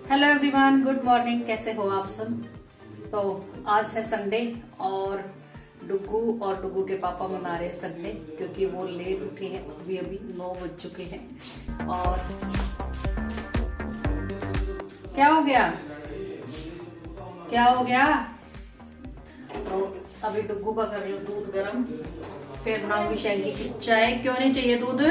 Hello everyone, good morning. कैसे हो आप सब? तो आज है संडे और डुगू और डुगू के पापा मना रहे हैं संडे, क्योंकि वो लेट उठे हैं। अभी अभी 9 बज चुके हैं। और क्या हो गया? क्या हो गया? तो अभी डुगू का कर लो दूध गरम, फिर बनाऊंगी शैंकी की चाय। क्यों नहीं चाहिए दूध?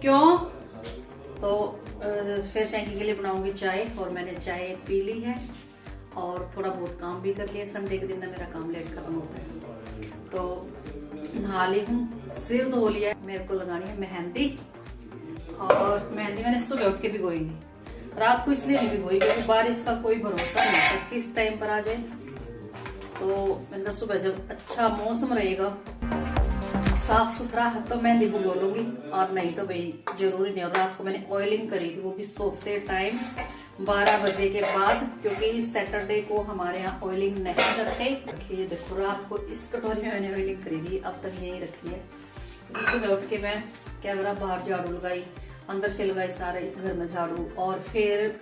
क्यों? तो फिर शैंकी के लिए बनाऊंगी चाय, और मैंने चाय पी ली है और थोड़ा बहुत काम भी कर लिया। संडे के दिन ना मेरा काम लेट खत्म होता है। तो नहा ली हूँ, सिर धो लिया। मेरे को लगानी है मेहंदी, और मेहंदी मैंने सुबह उठ के भिगोई नहीं। रात को इसलिए नहीं भिगोई क्योंकि बारिश का कोई भरोसा नहीं है, किस टाइम पर आ जाए। तो मैंने कहा सुबह जब अच्छा मौसम रहेगा, साफ सुथरा है, तो मेहंदी भिगो लूंगी, और नहीं तो भाई जरूरी नहीं। और रात को मैंने ऑयलिंग करी थी, वो भी सोते टाइम 12 बजे के बाद, क्योंकि सैटरडे को हमारे यहाँ ऑयलिंग नहीं करते। ये देखो, रात को इस कटोरी में मैंने ऑयलिंग करी थी, अब तक यही रखी है। सुबह उठ के मैं क्या करा, बाहर झाड़ू लगाई, अंदर से लगाई सारे घर में झाड़ू, और फिर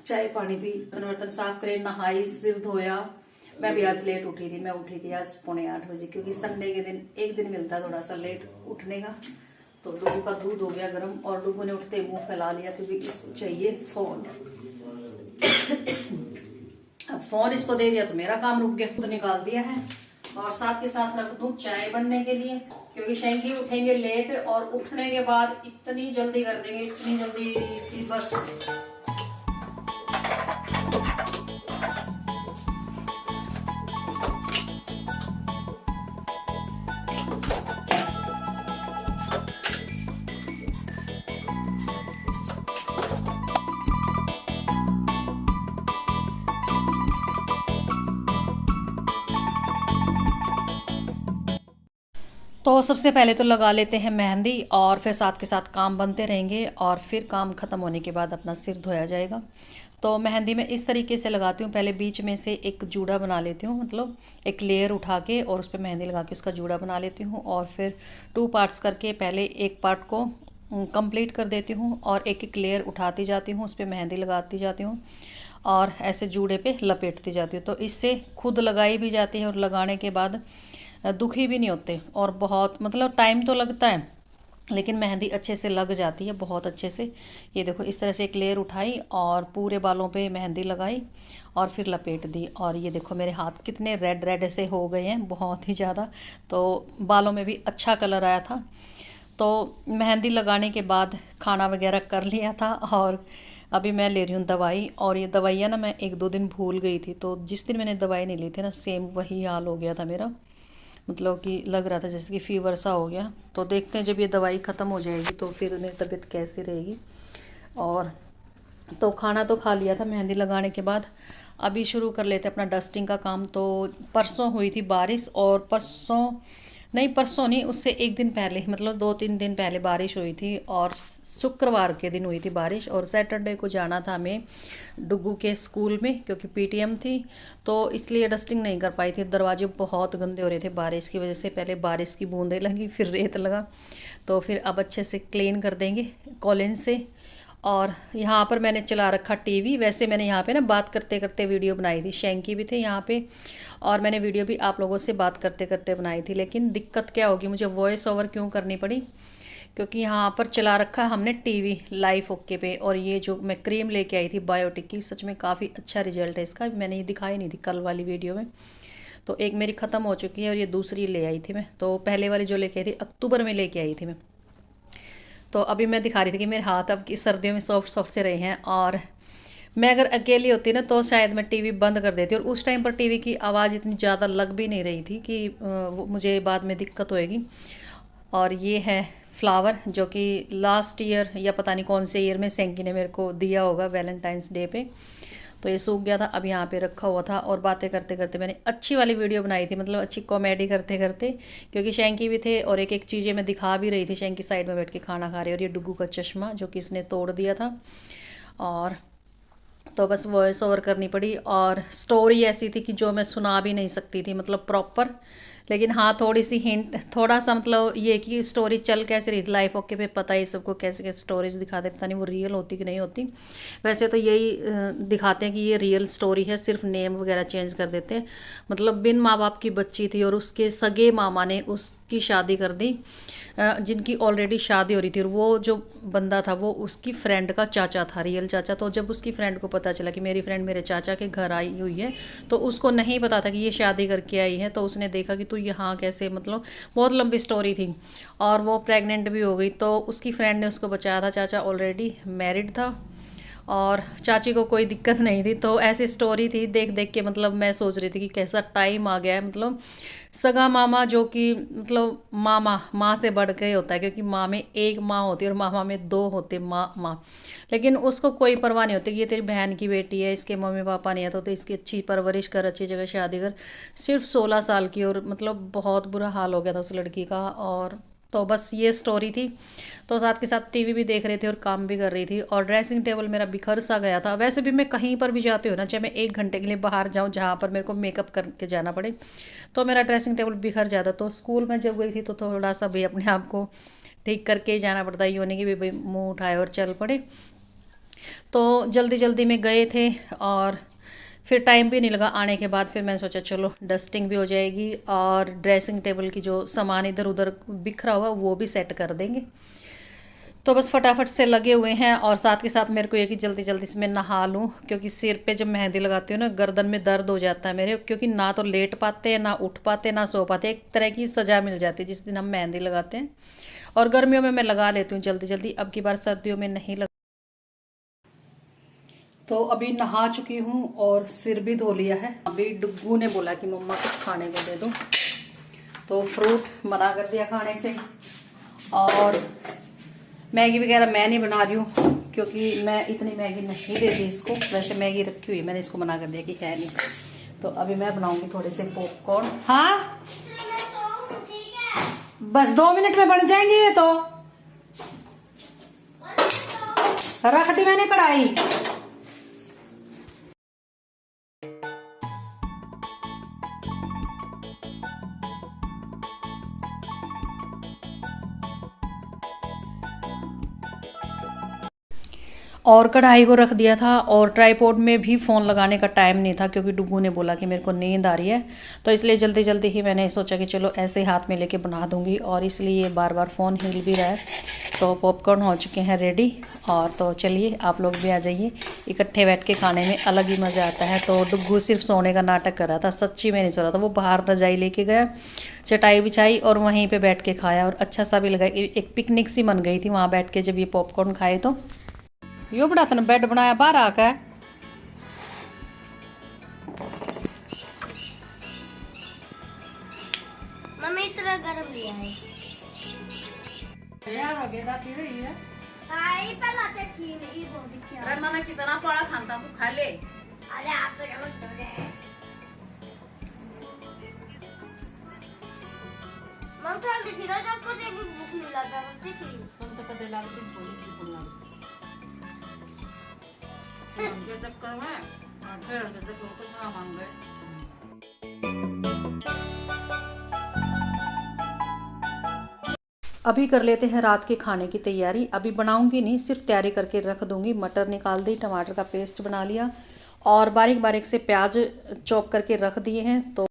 चाय पानी भी, बर्तन साफ करे, नहाई, सिर धोया। मैं भी आज लेट उठी थी। मैं उठी थी आज 7:45 बजे, क्योंकि संडे के दिन एक दिन मिलता है थोड़ा सा लेट उठने का। तो डुगू का दूध हो गया गर्म, और डुगू ने उठते मुंह फैला लिया क्योंकि इसको चाहिए फोन। अब फोन इसको दे दिया तो मेरा काम रुक गया, खुद निकाल दिया है। और साथ के साथ रख दूं चाय बनने के लिए, क्योंकि शैंकी उठेंगे लेट, और उठने के बाद इतनी जल्दी कर देंगे, इतनी जल्दी कि बस। तो सबसे पहले तो लगा लेते हैं मेहंदी, और फिर साथ के साथ काम बनते रहेंगे, और फिर काम ख़त्म होने के बाद अपना सिर धोया जाएगा। तो मेहंदी मैं इस तरीके से लगाती हूँ। पहले बीच में से एक जूड़ा बना लेती हूँ, मतलब एक लेयर उठा के, और उस पर मेहंदी लगा के उसका जूड़ा बना लेती हूँ। और फिर 2 पार्ट्स करके पहले एक पार्ट को कंप्लीट कर देती हूँ, और एक एक लेयर उठाती जाती हूँ, उस पर मेहंदी लगाती जाती हूँ, और ऐसे जूड़े पे लपेटती जाती हूँ। तो इससे खुद लगाई भी जाती है, और लगाने के बाद दुखी भी नहीं होते। और बहुत मतलब टाइम तो लगता है, लेकिन मेहंदी अच्छे से लग जाती है, बहुत अच्छे से। ये देखो, इस तरह से एक लेयर उठाई और पूरे बालों पे मेहंदी लगाई, और फिर लपेट दी। और ये देखो मेरे हाथ कितने रेड रेड से हो गए हैं, बहुत ही ज़्यादा। तो बालों में भी अच्छा कलर आया था। तो मेहंदी लगाने के बाद खाना वगैरह कर लिया था, और अभी मैं ले रही हूँ दवाई। और ये दवाइयाँ ना मैं 1-2 दिन भूल गई थी, तो जिस दिन मैंने दवाई नहीं ली थी ना, सेम वही हाल हो गया था मेरा। मतलब कि लग रहा था जैसे कि फीवर सा हो गया। तो देखते हैं जब ये दवाई ख़त्म हो जाएगी तो फिर मेरी तबीयत कैसी रहेगी। और तो खाना तो खा लिया था मेहंदी लगाने के बाद। अभी शुरू कर लेते हैं अपना डस्टिंग का काम। तो परसों हुई थी बारिश, और परसों नहीं, उससे एक दिन पहले, मतलब 2-3 दिन पहले बारिश हुई थी, और शुक्रवार के दिन हुई थी बारिश। और सैटरडे को जाना था हमें डुगू के स्कूल में, क्योंकि पीटीएम थी, तो इसलिए डस्टिंग नहीं कर पाई थी। दरवाजे बहुत गंदे हो रहे थे बारिश की वजह से। पहले बारिश की बूंदें लगी, फिर रेत लगा, तो फिर अब अच्छे से क्लीन कर देंगे कॉलिन से। और यहाँ पर मैंने चला रखा टीवी। वैसे मैंने यहाँ पे ना बात करते करते वीडियो बनाई थी, शैंकी भी थे यहाँ पे, और मैंने वीडियो भी आप लोगों से बात करते करते बनाई थी। लेकिन दिक्कत क्या होगी, मुझे वॉइस ओवर क्यों करनी पड़ी, क्योंकि यहाँ पर चला रखा हमने टीवी लाइव ओके पे। और ये जो मैं क्रीम लेके आई थी बायोटिक की, सच में काफ़ी अच्छा रिजल्ट है इसका। मैंने ये दिखाई नहीं थी कल वाली वीडियो में। तो एक मेरी ख़त्म हो चुकी है, और ये दूसरी ले आई थी मैं। तो पहले वाली जो लेके आई थी अक्टूबर में लेके आई थी मैं। तो अभी मैं दिखा रही थी कि मेरे हाथ अब की सर्दियों में सॉफ्ट सॉफ्ट से रहे हैं। और मैं अगर अकेली होती ना तो शायद मैं टीवी बंद कर देती, और उस टाइम पर टीवी की आवाज़ इतनी ज़्यादा लग भी नहीं रही थी कि मुझे बाद में दिक्कत होएगी। और ये है फ्लावर, जो कि लास्ट ईयर या पता नहीं कौन से ईयर में सेंकी ने मेरे को दिया होगा वैलेंटाइंस डे पे। तो ये सूख गया था, अब यहाँ पे रखा हुआ था। और बातें करते करते मैंने अच्छी वाली वीडियो बनाई थी, मतलब अच्छी कॉमेडी करते करते, क्योंकि शैंकी भी थे, और एक एक चीज़ें मैं दिखा भी रही थी। शैंकी साइड में बैठ के खाना खा रही, और ये डुगू का चश्मा जो कि इसने तोड़ दिया था। और तो बस वॉइस ओवर करनी पड़ी। और स्टोरी ऐसी थी कि जो मैं सुना भी नहीं सकती थी, मतलब प्रॉपर लेकिन हाँ थोड़ी सी हिंट, थोड़ा सा मतलब ये कि स्टोरी चल कैसे रही थी, लाइफ ओके पे पता ही सबको कैसे कैसे स्टोरीज दिखाते, पता नहीं वो रियल होती कि नहीं होती। वैसे तो यही दिखाते हैं कि ये रियल स्टोरी है, सिर्फ नेम वगैरह चेंज कर देते हैं। मतलब बिन माँ बाप की बच्ची थी और उसके सगे मामा ने उसकी शादी कर दी, जिनकी ऑलरेडी शादी हो रही थी, और वो जो बंदा था वो उसकी फ्रेंड का चाचा था, रियल चाचा। तो जब उसकी फ्रेंड को पता चला कि मेरी फ्रेंड मेरे चाचा के घर आई हुई है, तो उसको नहीं पता था कि ये शादी करके आई है। तो उसने देखा कि तू यहाँ कैसे, मतलब बहुत लंबी स्टोरी थी, और वो प्रेग्नेंट भी हो गई। तो उसकी फ्रेंड ने उसको बचाया था, चाचा ऑलरेडी मैरिड था और चाची को कोई दिक्कत नहीं थी। तो ऐसी स्टोरी थी, देख देख के मतलब मैं सोच रही थी कि कैसा टाइम आ गया है। मतलब सगा मामा जो कि मतलब मामा माँ से बढ़ के होता है, क्योंकि माँ में एक माँ होती है और मामा में दो होते माँ माँ। लेकिन उसको कोई परवाह नहीं होती कि ये तेरी बहन की बेटी है, इसके मम्मी पापा नहीं है तो इसकी अच्छी परवरिश कर, अच्छी जगह शादी कर। सिर्फ 16 साल की, और मतलब बहुत बुरा हाल हो गया था उस लड़की का। और तो बस ये स्टोरी थी। तो साथ के साथ टीवी भी देख रही थी और काम भी कर रही थी, और ड्रेसिंग टेबल मेरा बिखर सा गया था। वैसे भी मैं कहीं पर भी जाती हूँ ना, चाहे मैं 1 घंटे के लिए बाहर जाऊँ जहाँ पर मेरे को मेकअप करके जाना पड़े, तो मेरा ड्रेसिंग टेबल बिखर जाता। तो स्कूल में जब गई थी तो थोड़ा सा भी अपने आप को ठीक करके ही जाना पड़ता है, यूँ नहीं कि भाई मुँह उठाए और चल पड़े। तो जल्दी जल्दी में गए थे, और फिर टाइम भी नहीं लगा आने के बाद। फिर मैंने सोचा चलो डस्टिंग भी हो जाएगी और ड्रेसिंग टेबल की जो सामान इधर उधर बिखरा हुआ वो भी सेट कर देंगे। तो बस फटाफट से लगे हुए हैं, और साथ के साथ मेरे को ये कि जल्दी जल्दी से मैं नहा लूँ, क्योंकि सिर पे जब मेहंदी लगाती हूँ ना गर्दन में दर्द हो जाता है मेरे, क्योंकि ना तो लेट पाते हैं, ना उठ पाते, ना सो पाते। एक तरह की सज़ा मिल जाती है जिस दिन हम मेहंदी लगाते हैं। और गर्मियों में मैं लगा लेती हूँ जल्दी जल्दी, अब की बार सर्दियों में नहीं लगा। तो अभी नहा चुकी हूँ और सिर भी धो लिया है। अभी डुग्गू ने बोला कि मम्मा कुछ खाने को दे दो, तो फ्रूट मना कर दिया खाने से। और मैगी वगैरह मैं नहीं बना रही हूँ, क्योंकि मैं इतनी मैगी नहीं देती इसको। वैसे मैगी रखी हुई, मैंने इसको मना कर दिया कि है नहीं। तो अभी मैं बनाऊंगी थोड़े से पॉपकॉर्न। हाँ बस 2 मिनट में बन जाएंगे ये तो। रख दी मैंने कढ़ाई। और कढ़ाई को रख दिया था, और ट्राईपॉड में भी फ़ोन लगाने का टाइम नहीं था, क्योंकि डुग्गू ने बोला कि मेरे को नींद आ रही है। तो इसलिए जल्दी जल्दी ही मैंने सोचा कि चलो ऐसे हाथ में लेके बना दूंगी, और इसलिए बार बार फ़ोन हिल भी रहा है। तो पॉपकॉर्न हो चुके हैं रेडी, और तो चलिए आप लोग भी आ जाइए। इकट्ठे बैठ के खाने में अलग ही मज़ा आता है। तो डुग्गू सिर्फ सोने का नाटक कर रहा था, सच्ची में नहीं सो रहा था। वो बाहर रजाई लेके गया, चटाई बिछाई और वहीं पर बैठ के खाया, और अच्छा सा भी लगा। एक पिकनिक सी बन गई थी वहाँ बैठ के जब ये पॉपकॉर्न खाए। तो यो बड़ा तन बेड बनाया बाहर आकर। मम्मी इतना गरम लिया है यार हो गया थी रही है। हाय पहला तो थी नहीं वो भी क्या। अरे मना कितना पड़ा खानता तू खा ले। अरे आप तो जब तो रे मम्मी ठंडी थी ना जब को देख भूख नहीं लगा मुझे थी। तुम तो कदे लाल की बोली की बोलना ये चक्कर में फिर जैसे को खा मांगे। अभी कर लेते हैं रात के खाने की तैयारी। अभी बनाऊंगी नहीं, सिर्फ तैयारी करके रख दूंगी। मटर निकाल दी, टमाटर का पेस्ट बना लिया, और बारीक बारीक से प्याज चॉप करके रख दिए हैं। तो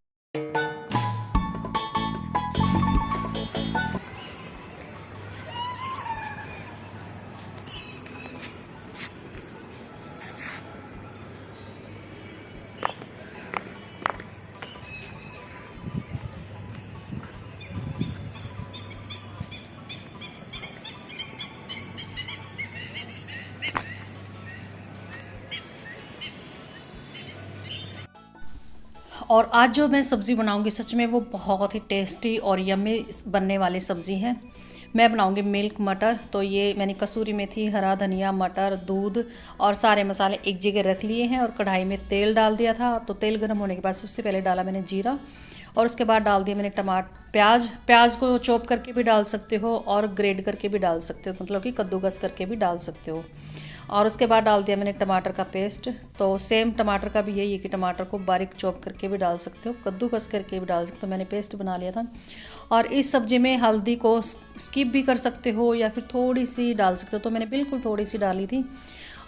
और आज जो मैं सब्ज़ी बनाऊंगी सच में वो बहुत ही टेस्टी और यम्मी बनने वाली सब्ज़ी है। मैं बनाऊंगी मिल्क मटर। तो ये मैंने कसूरी मेथी, हरा धनिया, मटर, दूध और सारे मसाले एक जगह रख लिए हैं, और कढ़ाई में तेल डाल दिया था। तो तेल गर्म होने के बाद सबसे पहले डाला मैंने जीरा, और उसके बाद डाल दिया मैंने प्याज को चॉप करके भी डाल सकते हो और ग्रेड करके भी डाल सकते हो, मतलब कि कद्दूकस करके भी डाल सकते हो। और उसके बाद डाल दिया मैंने टमाटर का पेस्ट। तो सेम टमाटर का भी यही है कि टमाटर को बारीक चॉप करके भी डाल सकते हो, कद्दूकस करके भी डाल सकते हो। मैंने पेस्ट बना लिया था। और इस सब्ज़ी में हल्दी को स्किप भी कर सकते हो या फिर थोड़ी सी डाल सकते हो, तो मैंने बिल्कुल थोड़ी सी डाली थी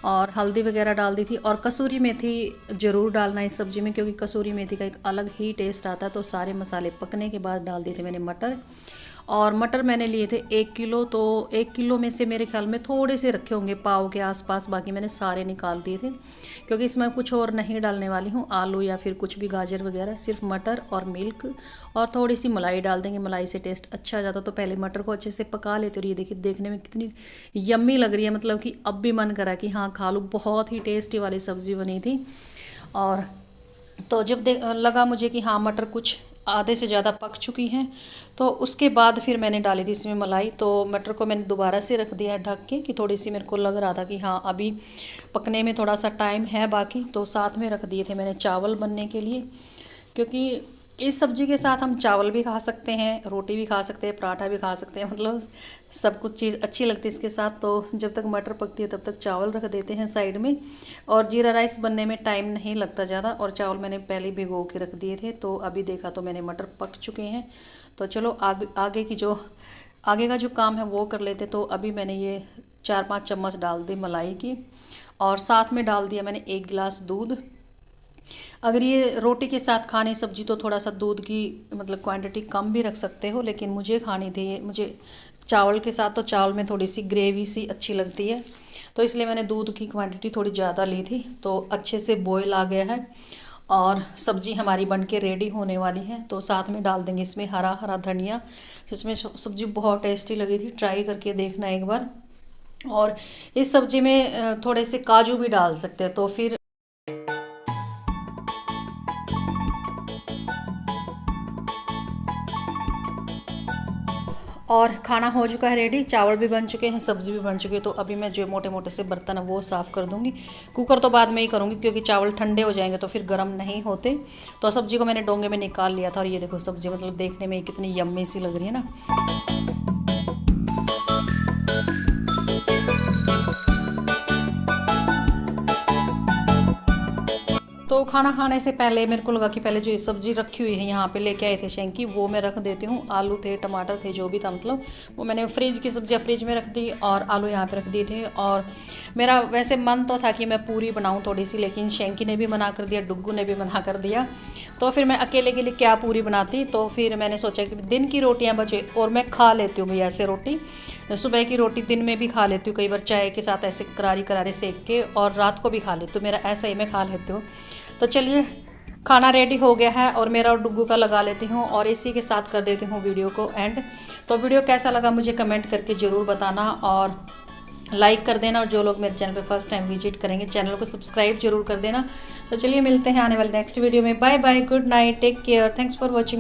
और हल्दी वगैरह डाल दी थी। और कसूरी मेथी ज़रूर डालना इस सब्ज़ी में, क्योंकि कसूरी मेथी का एक अलग ही टेस्ट आता है। तो सारे मसाले पकने के बाद डाल दिए थे मैंने मटर। और मटर मैंने लिए थे 1 किलो, तो 1 किलो में से मेरे ख्याल में थोड़े से रखे होंगे पाव के आसपास, बाकी मैंने सारे निकाल दिए थे, क्योंकि इसमें कुछ और नहीं डालने वाली हूँ, आलू या फिर कुछ भी गाजर वगैरह, सिर्फ मटर और मिल्क और थोड़ी सी मलाई डाल देंगे। मलाई से टेस्ट अच्छा आ जाता। तो पहले मटर को अच्छे से पका लेते। और ये देखिए देखने में कितनी यम्मी लग रही है, मतलब कि अब भी मन करा कि हाँ खा लूँ। बहुत ही टेस्टी वाली सब्ज़ी बनी थी। और तो जब लगा मुझे कि हाँ मटर कुछ आधे से ज़्यादा पक चुकी हैं, तो उसके बाद फिर मैंने डाली थी इसमें मलाई। तो मटर को मैंने दोबारा से रख दिया ढक के, कि थोड़ी सी मेरे को लग रहा था कि हाँ अभी पकने में थोड़ा सा टाइम है बाकी। तो साथ में रख दिए थे मैंने चावल बनने के लिए, क्योंकि इस सब्ज़ी के साथ हम चावल भी खा सकते हैं, रोटी भी खा सकते हैं, पराठा भी खा सकते हैं, मतलब सब कुछ चीज़ अच्छी लगती है इसके साथ। तो जब तक मटर पकती है तब तक चावल रख देते हैं साइड में। और जीरा राइस बनने में टाइम नहीं लगता ज़्यादा, और चावल मैंने पहले भिगो के रख दिए थे। तो अभी देखा तो मैंने मटर पक चुके हैं। तो चलो आगे का जो काम है वो कर लेते। तो अभी मैंने ये 4-5 चम्मच डाल दी मलाई की, और साथ में डाल दिया मैंने 1 गिलास दूध। अगर ये रोटी के साथ खानी सब्जी तो थोड़ा सा दूध की मतलब क्वांटिटी कम भी रख सकते हो, लेकिन मुझे खानी थी, मुझे चावल के साथ, तो चावल में थोड़ी सी ग्रेवी सी अच्छी लगती है, तो इसलिए मैंने दूध की क्वांटिटी थोड़ी ज़्यादा ली थी। तो अच्छे से बॉयल आ गया है और सब्ज़ी हमारी बन के रेडी होने वाली है। तो साथ में डाल देंगे इसमें हरा हरा धनिया। इसमें सब्ज़ी बहुत टेस्टी लगी थी, ट्राई करके देखना एक बार। और इस सब्ज़ी में थोड़े से काजू भी डाल सकते हैं। तो फिर और खाना हो चुका है रेडी, चावल भी बन चुके हैं, सब्ज़ी भी बन चुकी है। तो अभी मैं जो मोटे मोटे से बर्तन है वो साफ़ कर दूंगी। कुकर तो बाद में ही करूंगी, क्योंकि चावल ठंडे हो जाएंगे तो फिर गर्म नहीं होते। तो सब्ज़ी को मैंने डोंगे में निकाल लिया था। और ये देखो सब्ज़ी मतलब देखने में कितनी यम्मी सी लग रही है ना। तो खाना खाने से पहले मेरे को लगा कि पहले जो सब्ज़ी रखी हुई है यहाँ पे लेके आए थे शेंकी, वो मैं रख देती हूँ। आलू थे, टमाटर थे, जो भी था मतलब वो मैंने फ्रिज की सब्जियाँ फ्रिज में रख दी और आलू यहाँ पे रख दिए थे। और मेरा वैसे मन तो था कि मैं पूरी बनाऊँ थोड़ी सी, लेकिन शेंकी ने भी मना कर दिया, डुग्गू ने भी मना कर दिया। तो फिर मैं अकेले के लिए क्या पूरी बनाती। तो फिर मैंने सोचा कि दिन की रोटियाँ बचे और मैं खा लेती हूँ भैया ऐसे रोटी, सुबह की रोटी दिन में भी खा लेती हूँ, कई बार चाय के साथ ऐसे करारी करारी सेक के, और रात को भी खा लेती हूँ। मेरा ऐसा ही मैं खा लेती हूँ। तो चलिए खाना रेडी हो गया है और मेरा और डुग्गू का लगा लेती हूँ, और इसी के साथ कर देती हूँ वीडियो को एंड। तो वीडियो कैसा लगा मुझे कमेंट करके ज़रूर बताना, और लाइक कर देना। और जो लोग मेरे चैनल पे फर्स्ट टाइम विजिट करेंगे चैनल को सब्सक्राइब जरूर कर देना। तो चलिए मिलते हैं आने वाले नेक्स्ट वीडियो में। Bye bye, good night, take care, thanks for watching.